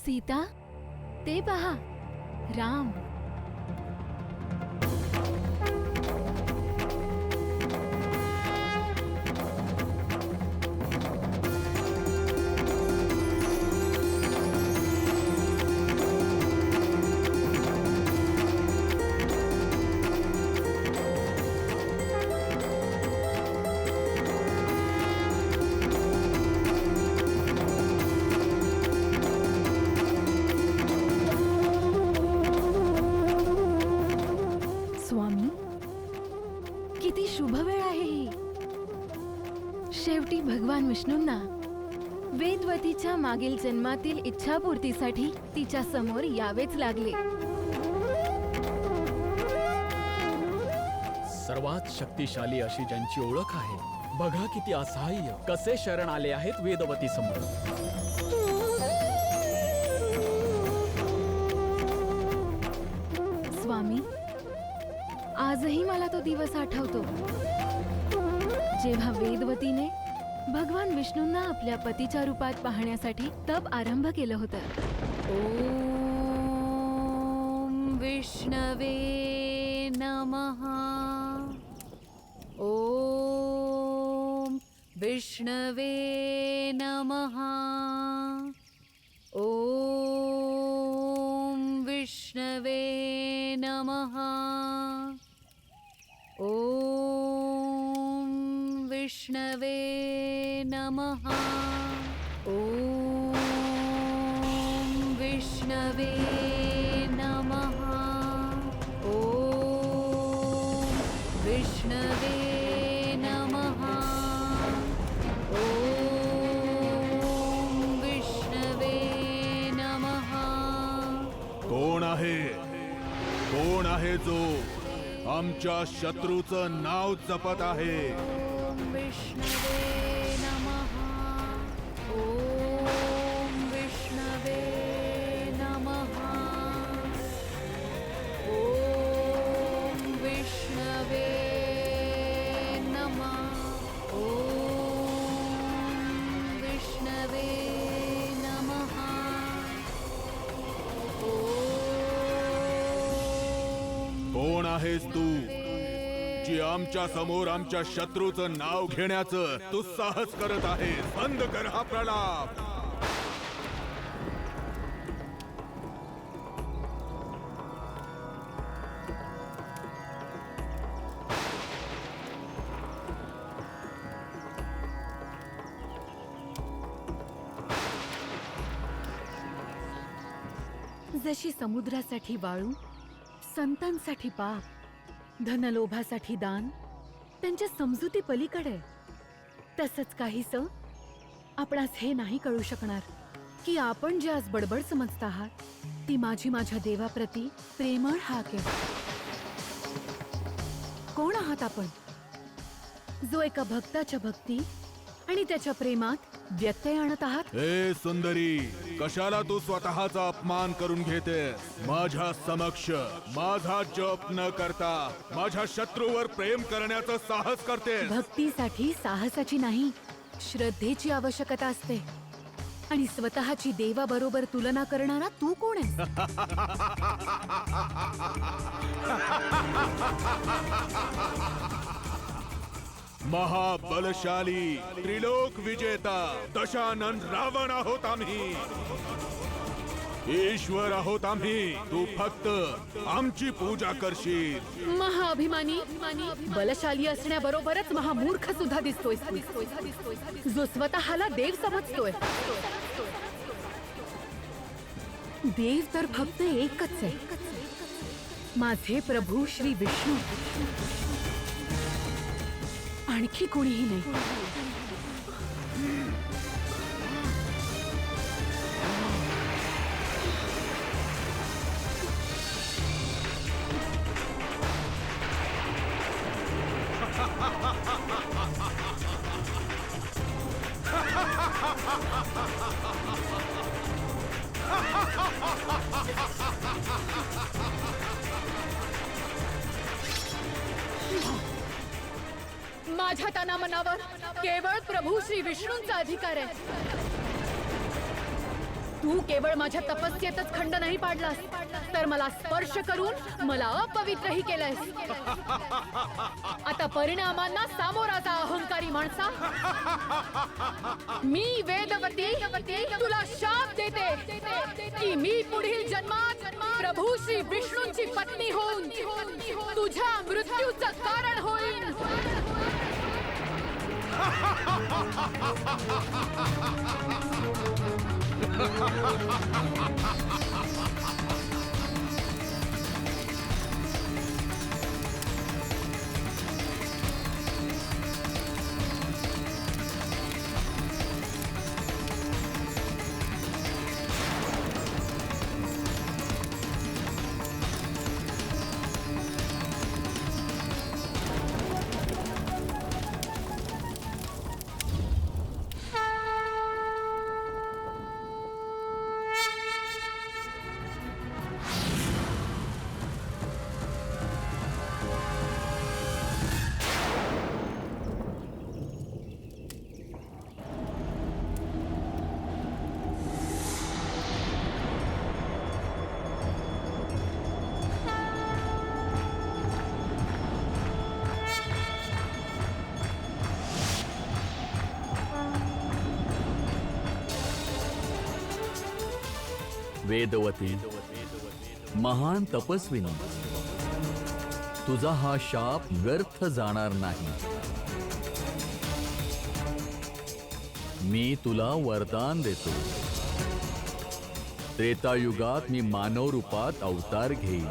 सीता, ते पहा, राम. स्वामी, किती शुभ वेळ आहे ही. शेवटी भगवान विष्णूंना वेदवतीच्या मागील जन्मातील इच्छापूर्तीसाठी तिच्या समोर यावेच लागले. सर्वात शक्तिशाली अशी ज्यांची ओळख आहे, बघा किती असहाय्य कसे शरण आले आहेत वेदवती समोर. स्वामी, आजही मला तो दिवस आठवतो जेव्हा वेदवतीने भगवान विष्णूंना आपल्या पतीच्या रूपात पाहण्यासाठी तप आरंभ केलं होतं. ओम विष्णवे नमः. ओम विष्णवे नमः. ओम विष्णवे नमः. ओम विष्णवे नमः. ओम विष्णवे नमः. ओम विष्णवे नमः. ओम विष्णवे नमः. कोण आहे? कोण आहे जो आमच्या शत्रूचं नाव जपत आहे? ओम विष्णवे नमः. ओम विष्णवे नमः. ओम विष्णवे नमः. ओम विष्णवे नमः. कोण आहेस तू जी आमच्या समोर आमच्या शत्रूचं नाव घेण्याचं तू साहस करत आहेस? बंद कर हा प्रलाप. जशी समुद्रासाठी वाळू, संतांसाठी पाप, धनलोभासाठी दान, त्यांच्या समजुती पलीकडे, तसंच काहीसं आपणास हे नाही कळू शकणार की आपण जे आज बडबड समजत आहात ती माझ्या देवाप्रती प्रेमळ हाक आहे. कोण आहात आपण, जो एका भक्ताच्या भक्ती आणि त्याच्या प्रेमात व्यत्यय आणत आहात? हे सुंदरी, कशाला तू स्वतःचा अपमान करून घेतेस? माझ्या समक्ष माझा जप न करता माझ्या शत्रूवर प्रेम करण्याचं साहस करतेस? भक्तीसाठी साहसाची नाही, श्रद्धेची आवश्यकता असते. आणि स्वतःची देवाबरोबर तुलना करणारा तू कोण आहेस? महाबलशाली त्रिलोक विजेता दशानन रावण आहोत आम्ही. ईश्वर आहोत आम्ही. तू फक्त आमची पूजा करशील. महाअभिमानी, बलशाली असण्याबरोबरच महामूर्ख सुद्धा दिसतोय, जो स्वतःला देव समजतोय. देव तर फक्त एकच आहे, माझे प्रभू श्री विष्णू. आणखी कोणीही नाही. माझ्या तना मनावर केवळ प्रभू श्री विष्णूंचा अधिकार आहे. तू केवळ माझ्या तपस्येतच खंड नाही पाडलास, तर मला स्पर्श करून मला अपवित्रही केलंयस. आता परिणामांना सामोरा जा अहंकारी माणसा. मी वेदवती तुला शाप देते की मी पुढील जन्मात प्रभू श्री विष्णूंची पत्नी होऊन तुझ्या मृत्यूचं कारण होईन. वेदवती, महान तपस्विनी, तुझा हा शाप व्यर्थ जाणार नाही. मी तुला वरदान देतो. त्रेतायुगात मी मानव रूपात अवतार घेईन.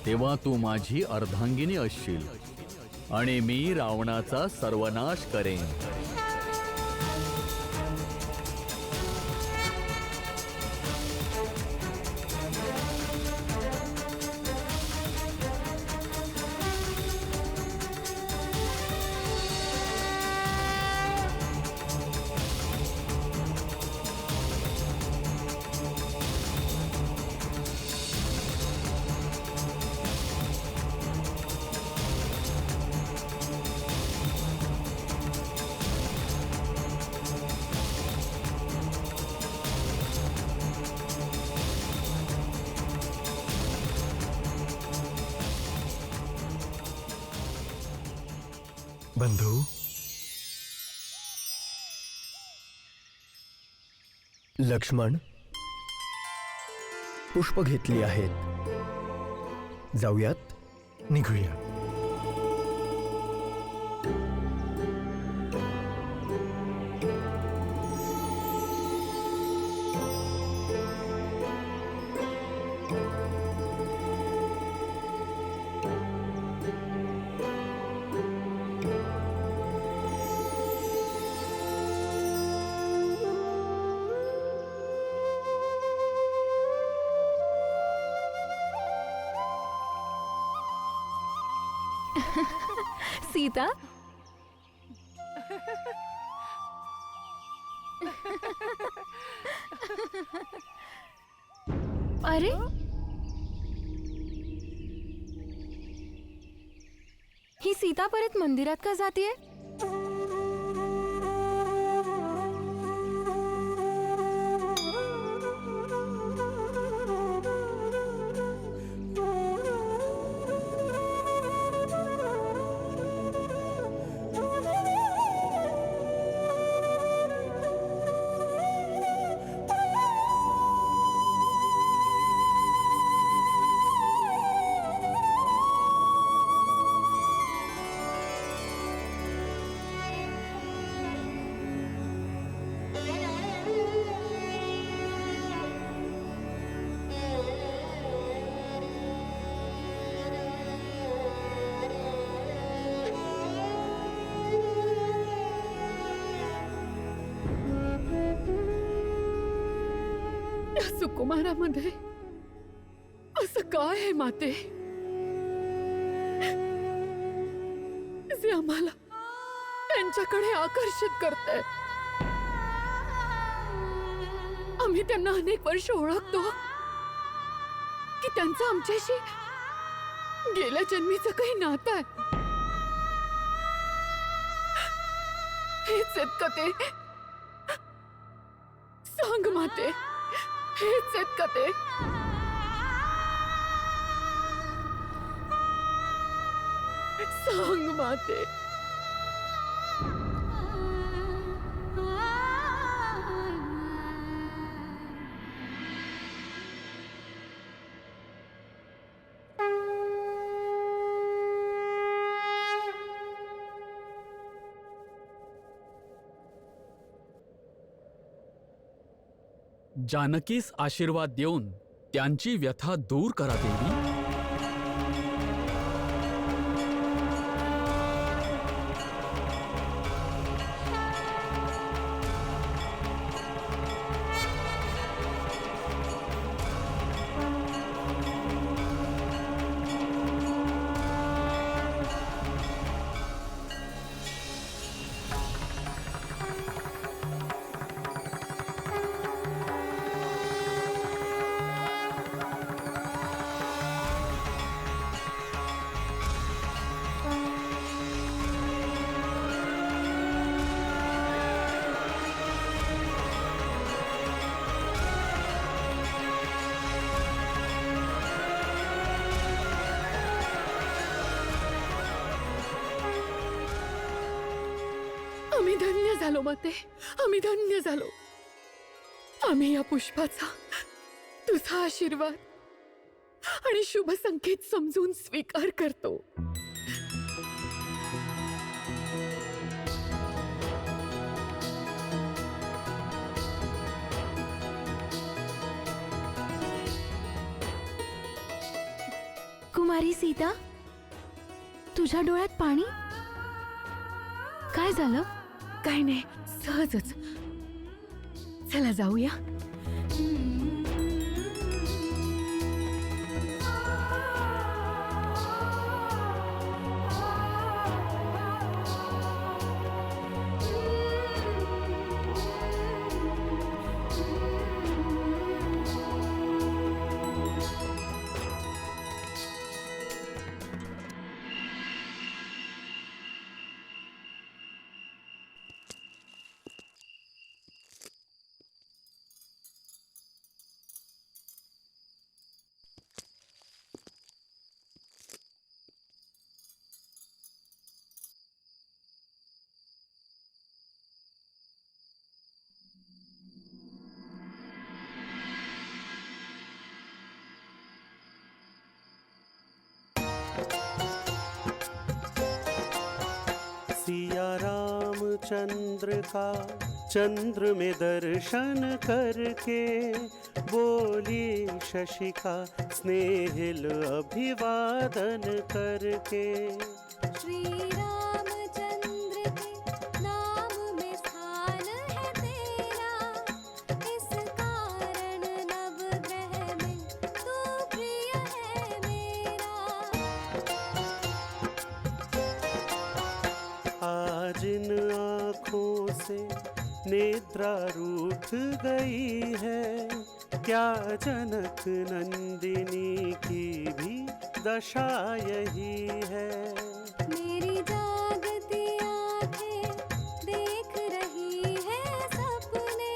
तेव्हा तू माझी अर्धांगिनी असशील आणि मी रावणाचा सर्वनाश करेन. बंधू, लक्ष्मण, पुष्प घेतली आहेत. जाऊयात, निघूया. सीता, अरे ही सीता परत मंदिरात का जातीये? सुकुमारामध्ये असं काय आहे माते, जे आम्हाला त्यांच्याकडे आकर्षित करतंय? आम्ही त्यांना अनेक वर्ष ओळखतो की त्यांचं आमच्याशी गेल्या जन्मीचं काही नातं आहे. हेच आहेत का ते? सांग माते, हेच आहेत का ते? सांग माते. जानकीस आशीर्वाद देऊन त्यांची व्यथा दूर करा देवी. आम्ही धन्य झालो माते, आम्ही धन्य झालो. आम्ही या पुष्पाचा तुझा आशीर्वाद आणि शुभ संकेत समजून स्वीकार करतो. कुमारी सीता, तुझ्या डोळ्यात पाणी? काय झालं? काय नाही, सहजच. चला जाऊया. सिया रामचंद्र का चंद्र में दर्शन करके बोली शशिका स्नेहिल अभिवादन करके। श्री रामचंद्र के नाम में स्थान है तेरा, इस कारण नवग्रह में तू प्रिय है मेरा। आज इन आँखों से निद्रा रूठ गई है, क्या जनक नंदिनी की भी दशा यही है। मेरी जागती आँखें देख रही है सपने,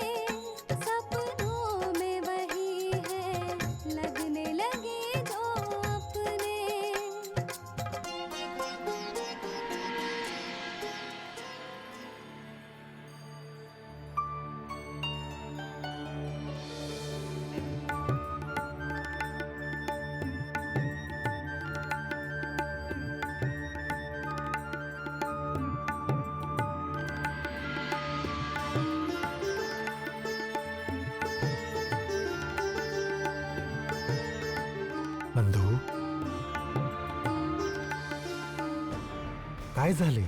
सपनों में वही है लगने लगे जो अपने। बंधू, काय झाले?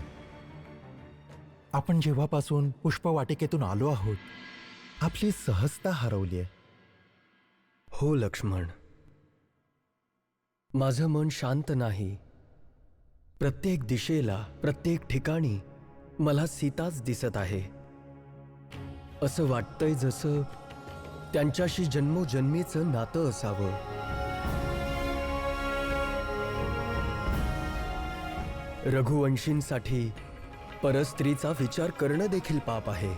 आपण जेव्हापासून पुष्पवाटिकेतून आलो आहोत, आपली सहजता हरवलीये. हो लक्ष्मण, माझं मन शांत नाही. प्रत्येक दिशेला, प्रत्येक ठिकाणी मला सीताच दिसत आहे. असं वाटतंय जसं त्यांच्याशी जन्मोजन्मीचं नातं असावं. रघुवंशींसाठी परस्त्रीचा विचार करणं देखील पाप आहे,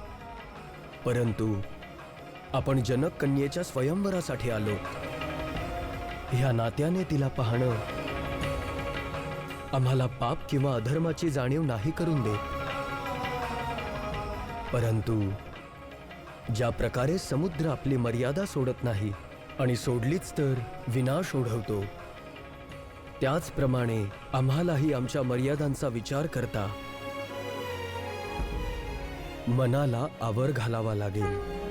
परंतु आपण जनक कन्येच्या स्वयंवरासाठी आलो. ह्या नात्याने तिला पाहणं आम्हाला पाप किंवा अधर्माची जाणीव नाही करून देत. परंतु ज्या प्रकारे समुद्र आपली मर्यादा सोडत नाही आणि सोडलीच तर विनाश ओढवतो, त्याचप्रमाणे आम्हालाही आमच्या मर्यादांचा विचार करता मनाला आवर घालावा लागेल.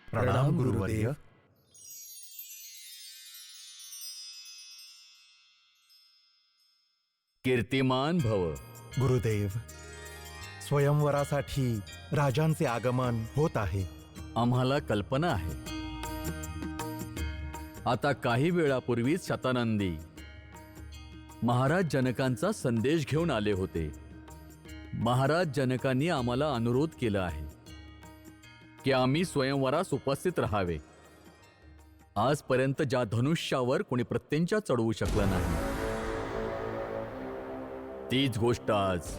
प्रणाम गुरुवर्य. कीर्तिमान भव. गुरुदेव, स्वयंवरासाठी राजांचे आगमन होत आहे. आम्हाला कल्पना आहे. आता काही वेळापूर्वीच शतानंदी महाराज जनकांचा संदेश घेऊन आले होते. महाराज जनकांनी आम्हाला अनुरोध केला आहे की आम्ही स्वयंवरास उपस्थित राहावे. आजपर्यंत ज्या धनुष्यावर कोणी प्रत्यंचा चढवू शकलं नाही, तीच गोष्ट आज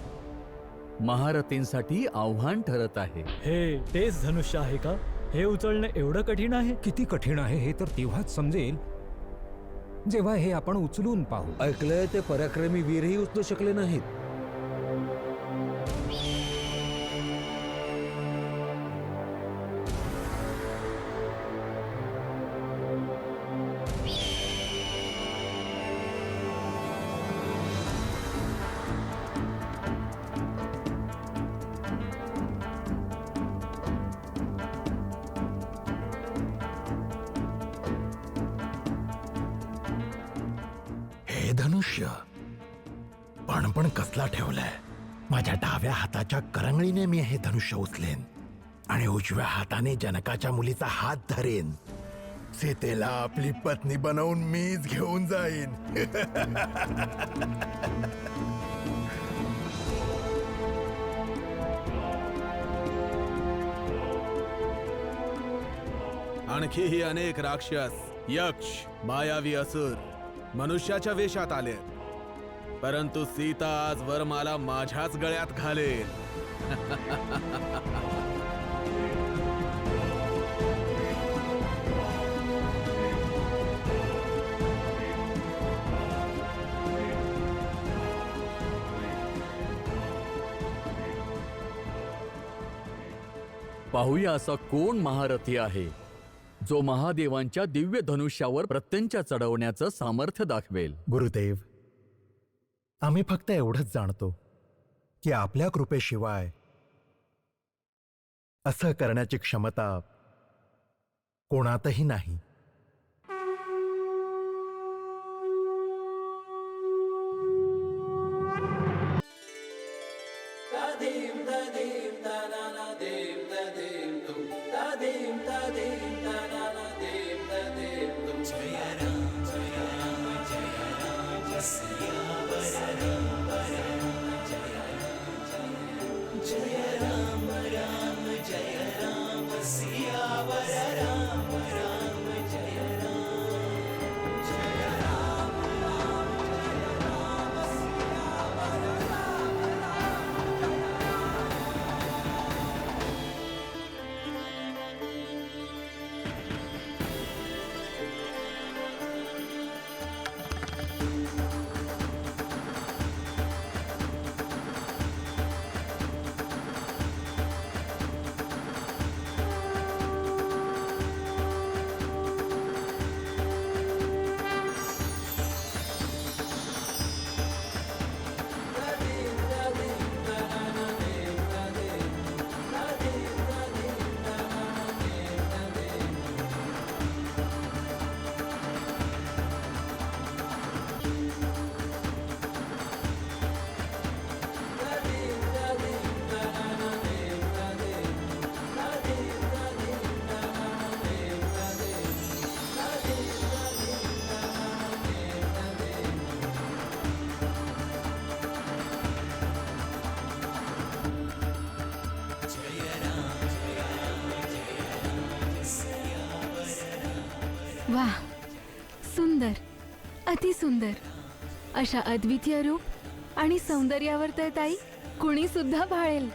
महारथींसाठी आव्हान ठरत आहे. हे तेच धनुष्य आहे का? हे उचलणे एवढं कठीण आहे? किती कठीण आहे हे तर तेव्हाच समजेल जेव्हा हे आपण उचलून पाहू. ऐकलंय ते पराक्रमी वीरही उचलू शकले नाहीत. धनुष्य पण कसला ठेवलाय? माझ्या डाव्या हाताच्या करंगळीने मी हे धनुष्य उचलेन आणि उजव्या हाताने जनकाच्या मुलीचा हात धरेन. सीतेला आपली पत्नी बनवून मीच घेऊन जाईन. आणखीही अनेक राक्षस, यक्ष, मायावी असुर मनुष्याच्या वेशात आले, परंतु सीता आज वरमाला माझ्याच गळ्यात घालेल. पाहूया असा कोण महारथी आहे जो महादेवांच्या दिव्य धनुष्यावर प्रत्यंचा चढवण्याचं सामर्थ्य दाखवेल. गुरुदेव, आम्ही फक्त एवढंच जाणतो की आपल्या कृपेशिवाय असं करण्याची क्षमता कोणातही नाही. वाह, सुंदर, अतिसुंदर. अशा अद्वितीय रूप आणि सौंदर्यावर तर ताई कुणी सुद्धा भाळेल.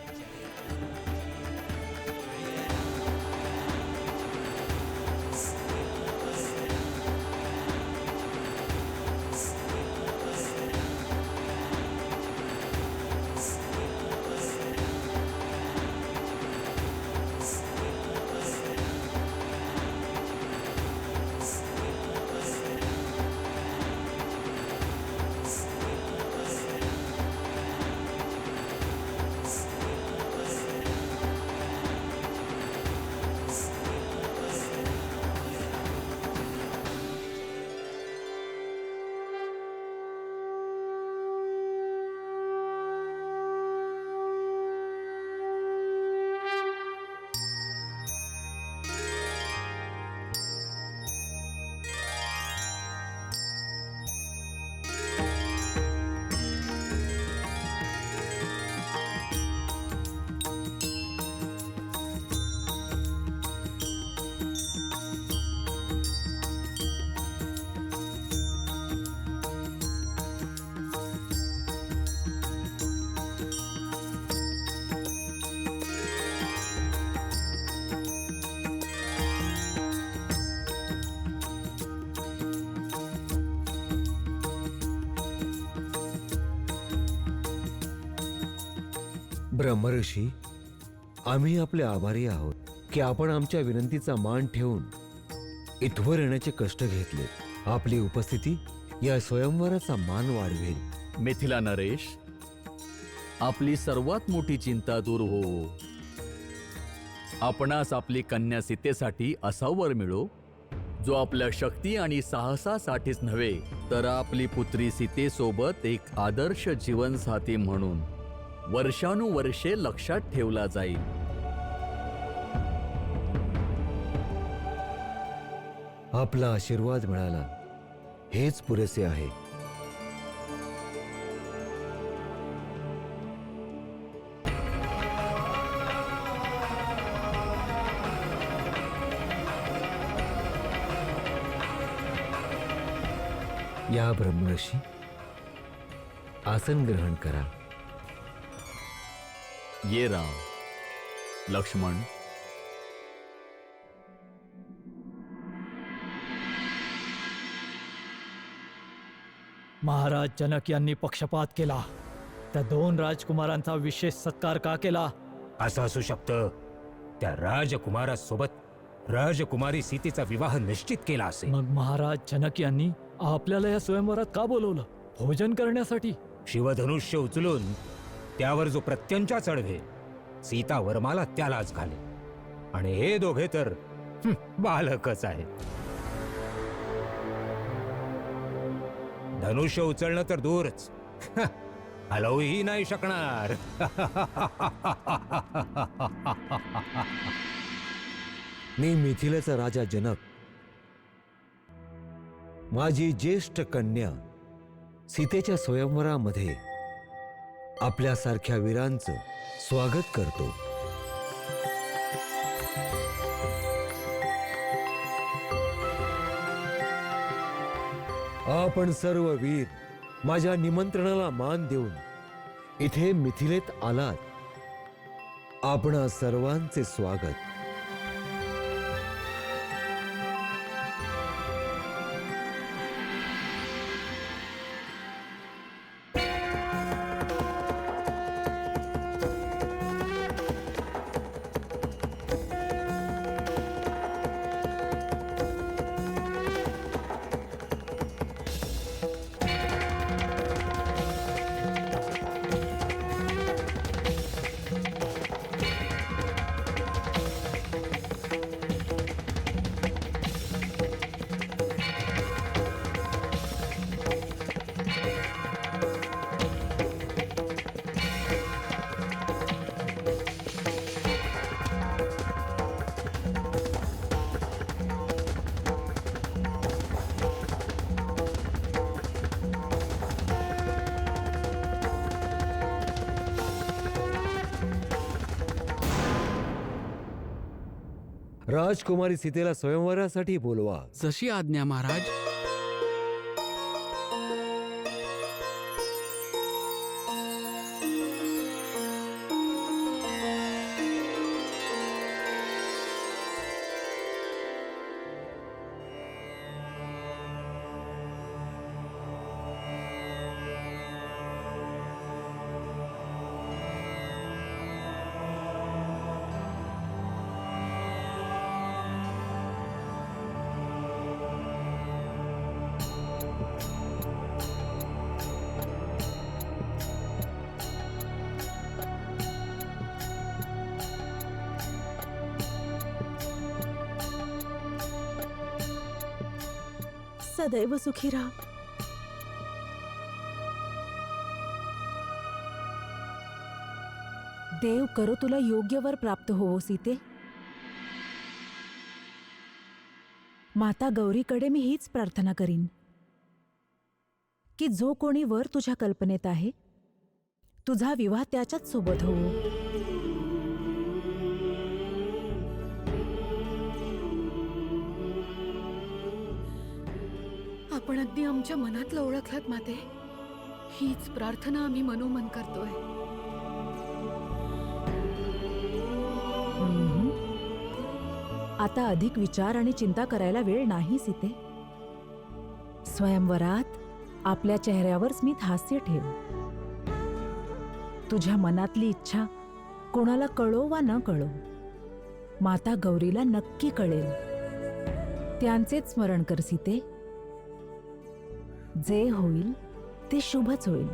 ब्रह्मर्षी, आम्ही आपले आभारी आहोत की आपण आमच्या विनंतीचा मान ठेवून इथवर येण्याचे कष्ट घेतले. आपली उपस्थिती या स्वयंवराचा मान वाढवेल. मिथिला नरेश, आपली सर्वात मोठी चिंता दूर हो. आपणास आपली कन्या सीतेसाठी असा वर मिळो जो आपल्या शक्ती आणि साहसासाठीच नव्हे तर आपली पुत्री सीतेसोबत एक आदर्श जीवनसाथी म्हणून वर्षानुवर्षे लक्षात ठेवला जाईल. आपला आशीर्वाद मिळाला हेच पुरेसे आहे. या ब्रह्मर्षी, आसन ग्रहण करा. ये राम, लक्ष्मण. महाराज जनक यांनी पक्षपात केला. त्या 2 राजकुमारांचा विशेष सत्कार का केला? असं असू शकतं त्या राजकुमारासोबत राजकुमारी सीतेचा विवाह निश्चित केला असेल. मग महाराज जनक यांनी आपल्याला या स्वयंवरात का बोलवलं? भोजन करण्यासाठी? शिवधनुष्य उचलून त्यावर जो प्रत्यंचा चढवे सीता वर्माला त्यालाच घाले. आणि हे दोघे तर बालकच आहेत. धनुष्य उचलणं तर दूरच हलवूही नाही शकणार. मी मिथिलेचा राजा जनक माझी ज्येष्ठ कन्या सीतेच्या स्वयंवरामध्ये आपल्यासारख्या वीरांचं स्वागत करतो. आपण सर्व वीर माझ्या निमंत्रणाला मान देऊन इथे मिथिलेत आलात. आपणा सर्वांचे स्वागत. राजकुमारी सीतेला स्वयंवरासाठी बोलवा. जशी आज्ञा महाराज. सदैव सुखी राहा. देव करो तुला योग्य वर प्राप्त होवो सीते. माता गौरीकडे मी हीच प्रार्थना करीन की जो कोणी वर तुझ्या कल्पनेत आहे तुझा विवाह त्याच्याच सोबत होवो. आपण अगदी आमच्या मनातलं ओळखलात माते. हीच प्रार्थना आम्ही मनोमन करतोय. आता अधिक विचार आणि चिंता करायला वेळ नाही सीते. स्वयंवरात आपल्या चेहऱ्यावर स्मित हास्य ठेव. तुझ्या मनातली इच्छा कोणाला कळो वा न कळो माता गौरीला नक्की कळेल. त्यांचेच स्मरण कर सीते. जे होईल ते शुभच होईल.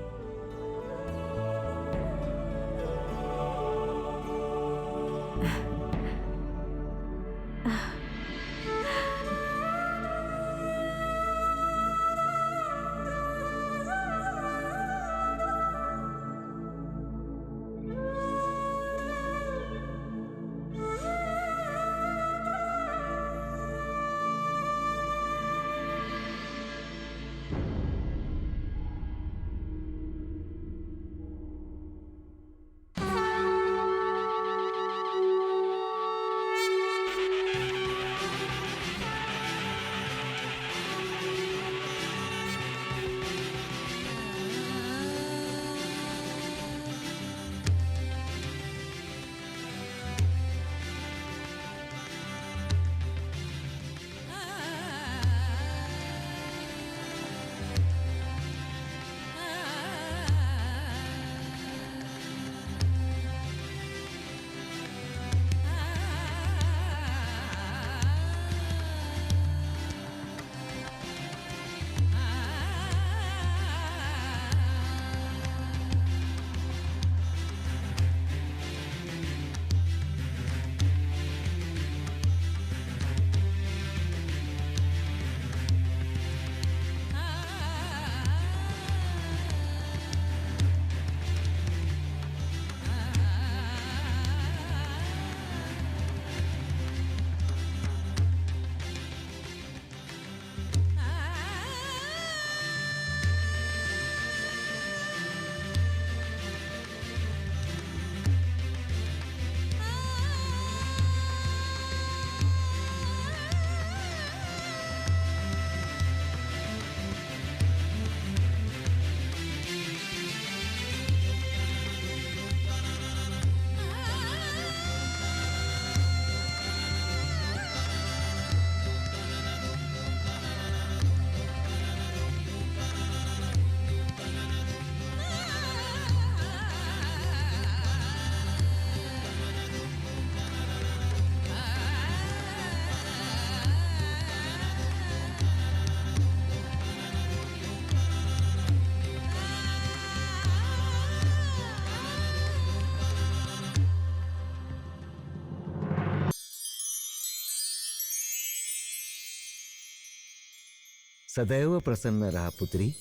सदैव प्रसन्न रहा पुत्री.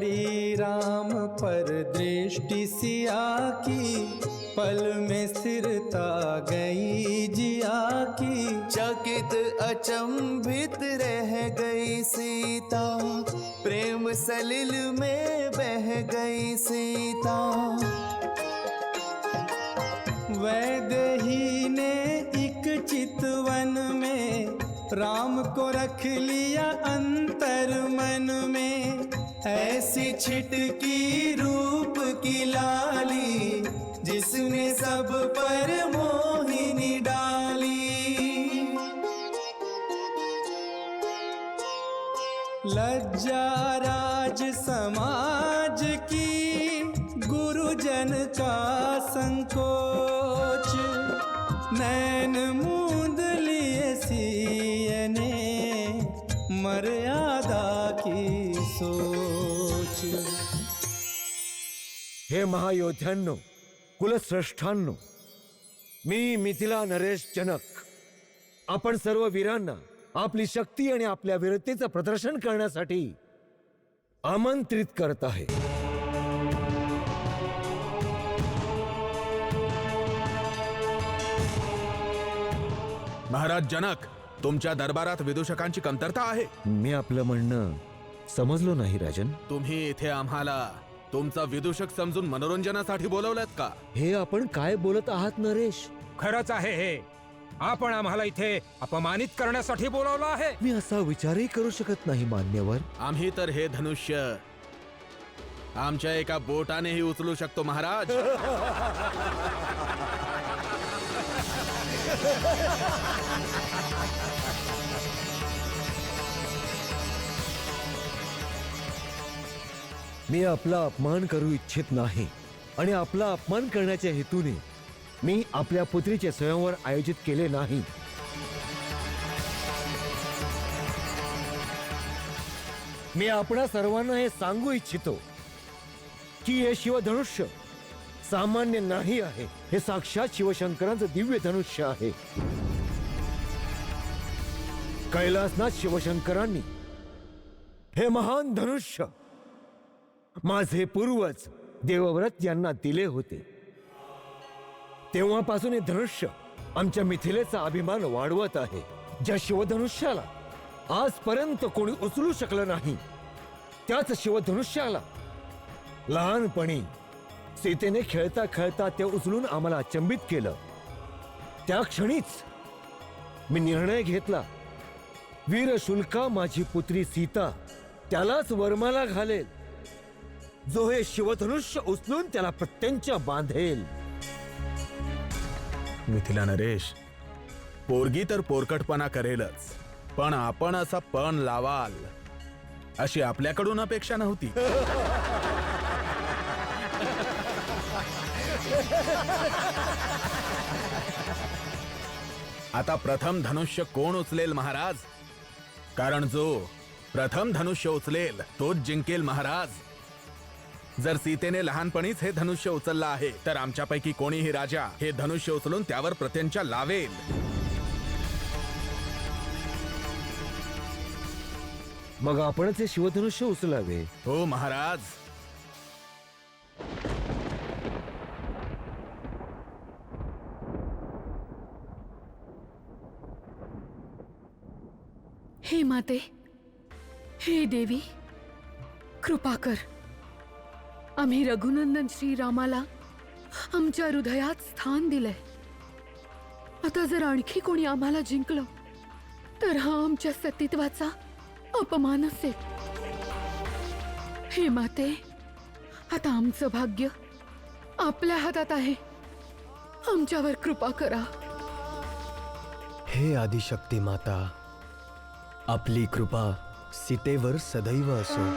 पड़ी राम पर दृष्टि सिया की, पल में स्थिरता गई जिया की। चकित अचंभित रह गई सीता, प्रेम सलिल में बह गई सीता। वैदेही ने एक चितवन में, राम को रख लिया अंतर मन में। ऐसी छिटकी रूप की लाली, जिसने सब पर मोहिनी डाली। लज्जा राज समाज की, गुरुजन का संकोच। नैन मूंद लिए सिय ने, मर्यादा की सोच। हे महायोद्ध्यांनो, कुलश्रेष्ठांनो, मी मिथिला नरेश जनक आपण सर्व वीरांना आपली शक्ती आणि आपल्या वीरतेचं प्रदर्शन करण्यासाठी आमंत्रित करत आहे। महाराज जनक, तुमच्या दरबारात विदूषकांची कमतरता आहे। मी आपलं म्हणणं समजलो नाही राजन। तुम्ही इथे आम्हाला तुमचा विदूषक समजून मनोरंजनासाठी बोलवलात का? हे आपण काय बोलत आहात नरेश? खरंच आहे हे, आपण आम्हाला इथे अपमानित करण्यासाठी बोलावलं आहे। मी असा विचारही करू शकत नाही मान्यवर। आम्ही तर हे धनुष्य आमच्या एका बोटानेही उचलू शकतो महाराज। मी आपला अपमान करू इच्छित नाही आणि आपला अपमान करण्याच्या हेतूने मी आपल्या पुत्रीचे स्वयंवर आयोजित केले नाही। मी आपणा सर्वांना हे सांगू इच्छितो की हे शिवधनुष्य सामान्य नाही आहे, हे साक्षात शिवशंकरांचं दिव्य धनुष्य आहे। कैलासनाथ शिवशंकरांनी हे महान धनुष्य माझे पूर्वज देवव्रत यांना दिले होते। तेव्हापासून हे धनुष्य आमच्या मिथिलेचा अभिमान वाढवत आहे। ज्या शिवधनुष्याला आजपर्यंत कोणी उचलू शकलं नाही, त्याच शिवधनुष्याला लहानपणी सीतेने खेळता खेळता ते उचलून आम्हाला अचंबित केलं। त्या क्षणीच मी निर्णय घेतला, वीरशुल्का माझी पुत्री सीता त्यालाच वरमाला घालेल जो हे शिवधनुष्य उचलून त्याला प्रत्यंच्या बांधेल। मिथिला नरेश, पोरगी तर पोरकटपणा करेलच, पण आपण असा पण लावाल अशी आपल्याकडून अपेक्षा नव्हती। आता प्रथम धनुष्य कोण उचलेल महाराज? कारण जो प्रथम धनुष्य उचलेल तोच जिंकेल महाराज। जर सीतेने लहानपणीच हे धनुष्य उचललं आहे, तर आमच्यापैकी कोणीही राजा हे धनुष्य उचलून त्यावर प्रत्यंच्या लावेल। मग आपणच हे शिवधनुष्य उचलावे। हो महाराज। हे माते, हे देवी, कृपा कर। आम्ही रघुनंदन श्रीरामाला आमच्या हृदयात स्थान दिलंय। आता जर आणखी कोणी आम्हाला जिंकलं तर हा आमच्या सतीत्वाचा अपमान असेल। हे माते, आता आमचं भाग्य आपल्या हातात आहे, आमच्यावर कृपा करा। हे आदिशक्ती माता, आपली कृपा सीतेवर सदैव असो।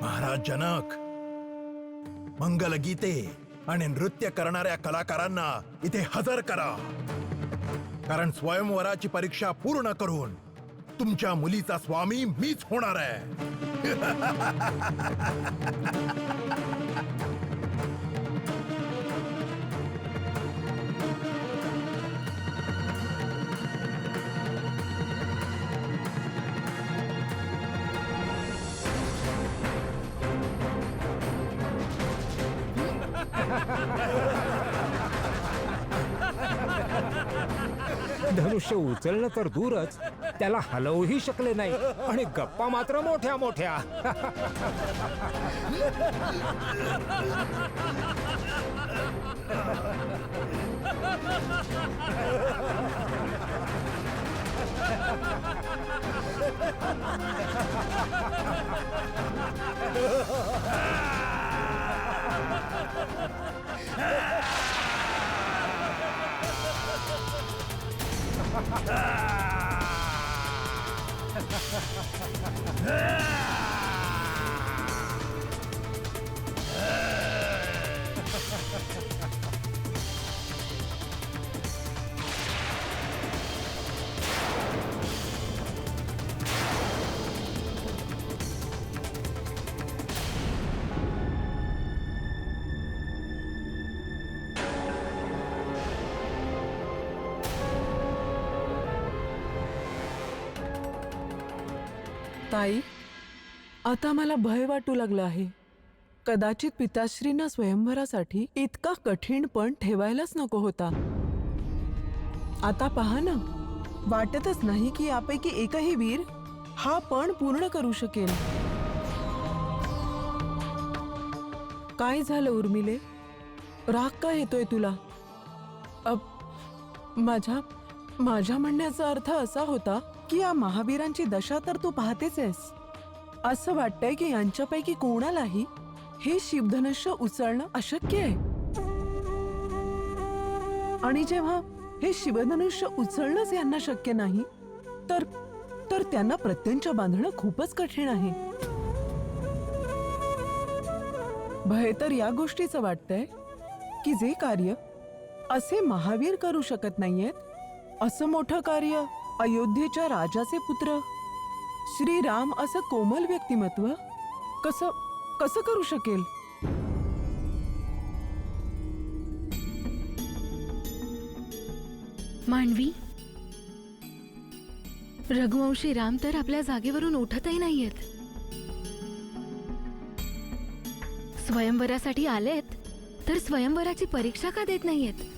महाराज जनक, मंगलगीते आणि नृत्य करणाऱ्या कलाकारांना इथे हजर करा, कारण स्वयंवराची परीक्षा पूर्ण करून तुमच्या मुलीचा स्वामी मीच होणार आहे. धनुष्य उचलणं तर दूरच, त्याला हलवूही शकले नाही आणि गप्पा मात्र मोठ्या मोठ्या. ताई, आता मला भय वाटू लागलं आहे. कदाचित पिताश्रींना स्वयंवरासाठी इतका कठीण पण ठेवायलाच नको होता. आता पहा ना, वाटतच नाही की यापैकी एकही वीर हा पण पूर्ण करू शकेल. काय झालं उर्मिले? राग का येतोय तुला? माझ्या म्हणण्याचा अर्थ असा होता की या महावीरांची दशा तर तू पाहतेच आहेस. असं वाटतंय की यांच्यापैकी कोणालाही हे शिवधनुष्य उचलणं अशक्य आहे. आणि जेव्हा हे शिवधनुष्य उचलणंच यांना शक्य नाही, तर त्यांना प्रत्यंच बांधणं खूपच कठीण आहे. भय तर या गोष्टीचं वाटतंय की जे कार्य असे महावीर करू शकत नाहीयेत, असं मोठं कार्य अयोध्येच्या राजाचे पुत्र श्रीराम असं कोमल व्यक्तिमत्व कसं करू शकेल? मांडवी, रघुवंशी राम तर आपल्या जागेवरून उठतही नाहीयेत. स्वयंवरासाठी आलेत तर स्वयंवराची परीक्षा का देत नाहीयेत?